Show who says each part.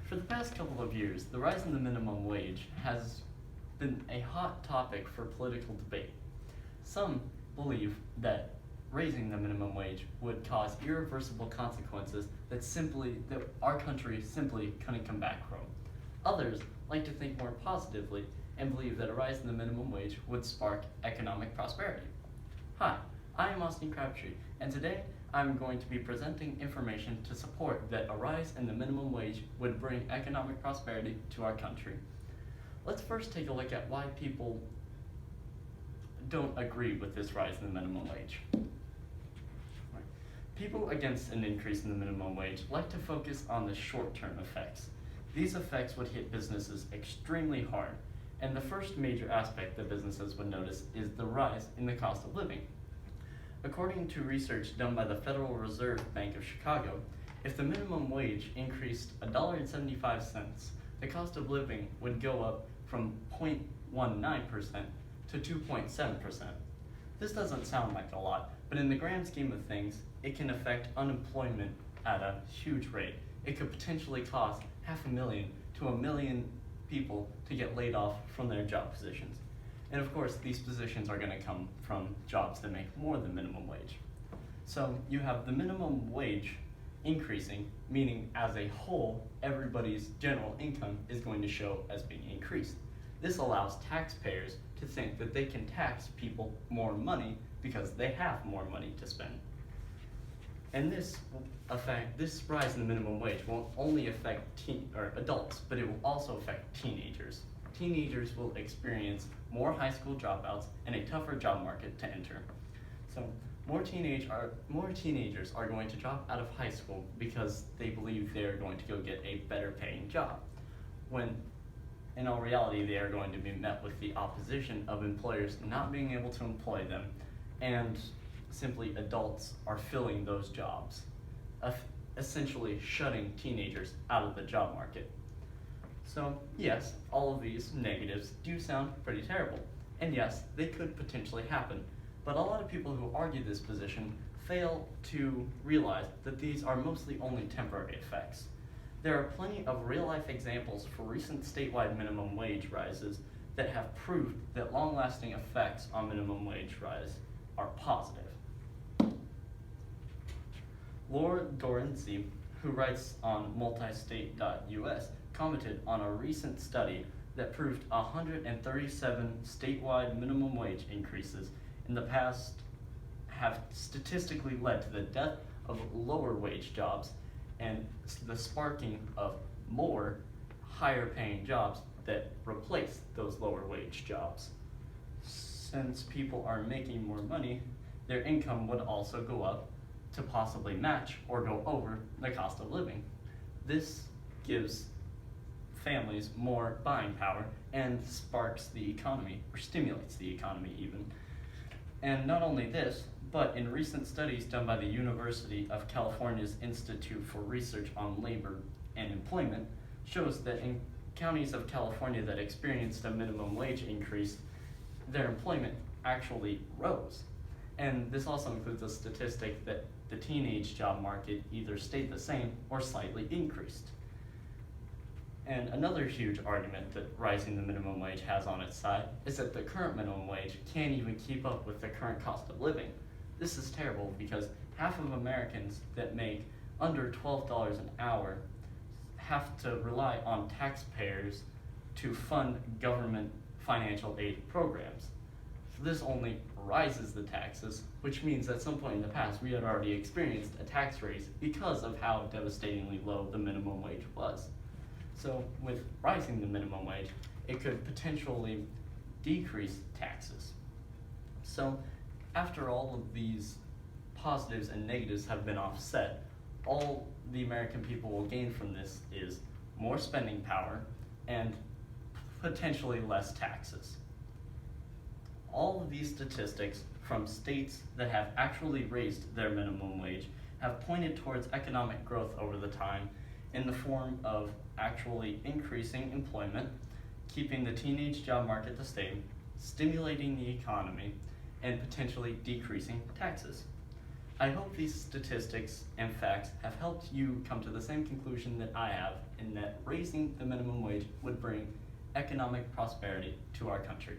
Speaker 1: For the past couple of years, the rise in the minimum wage has been a hot topic for political debate. Some believe that raising the minimum wage would cause irreversible consequences that our country simply couldn't come back from. Others like to think more positively and believe that a rise in the minimum wage would spark economic prosperity. Hi, I am Austin Crabtree, and today I'm going to be presenting information to support that a rise in the minimum wage would bring economic prosperity to our country. Let's first take a look at why people don't agree with this rise in the minimum wage. People against an increase in the minimum wage like to focus on the short-term effects. These effects would hit businesses extremely hard, and the first major aspect that businesses would notice is the rise in the cost of living. According to research done by the Federal Reserve Bank of Chicago, if the minimum wage increased $1.75, the cost of living would go up from 0.19% to 2.7%. This doesn't sound like a lot, but in the grand scheme of things, it can affect unemployment at a huge rate. It could potentially cost 500,000 to 1 million people to get laid off from their job positions. And of course, these positions are going to come from jobs that make more than minimum wage. So you have the minimum wage increasing, meaning as a whole, everybody's general income is going to show as being increased. This allows taxpayers to think that they can tax people more money because they have more money to spend. And this rise in the minimum wage won't only affect adults, but it will also affect teenagers. Teenagers will experience more high school dropouts and a tougher job market to enter. So more teenagers are going to drop out of high school because they believe they're going to go get a better paying job, when in all reality they are going to be met with the opposition of employers not being able to employ them, and simply adults are filling those jobs, essentially shutting teenagers out of the job market. So yes, all of these negatives do sound pretty terrible, and yes, they could potentially happen, but a lot of people who argue this position fail to realize that these are mostly only temporary effects. There are plenty of real-life examples for recent statewide minimum wage rises that have proved that long-lasting effects on minimum wage rise are positive. Laura Dorenzi, who writes on multistate.us, commented on a recent study that proved 137 statewide minimum wage increases in the past have statistically led to the death of lower wage jobs and the sparking of more higher paying jobs that replace those lower wage jobs. Since people are making more money, their income would also go up to possibly match or go over the cost of living. This gives families more buying power and sparks the economy, or stimulates the economy even. And not only this, but in recent studies done by the University of California's Institute for Research on Labor and Employment shows that in counties of California that experienced a minimum wage increase, their employment actually rose. And this also includes a statistic that the teenage job market either stayed the same or slightly increased. And another huge argument that rising the minimum wage has on its side is that the current minimum wage can't even keep up with the current cost of living. This is terrible because half of Americans that make under $12 an hour have to rely on taxpayers to fund government financial aid programs. So this only rises the taxes, which means at some point in the past we had already experienced a tax raise because of how devastatingly low the minimum wage was. So with rising the minimum wage, it could potentially decrease taxes. So after all of these positives and negatives have been offset, all the American people will gain from this is more spending power and potentially less taxes. All of these statistics from states that have actually raised their minimum wage have pointed towards economic growth over the time in the form of actually increasing employment, keeping the teenage job market the same, stimulating the economy, and potentially decreasing taxes. I hope these statistics and facts have helped you come to the same conclusion that I have, in that raising the minimum wage would bring economic prosperity to our country.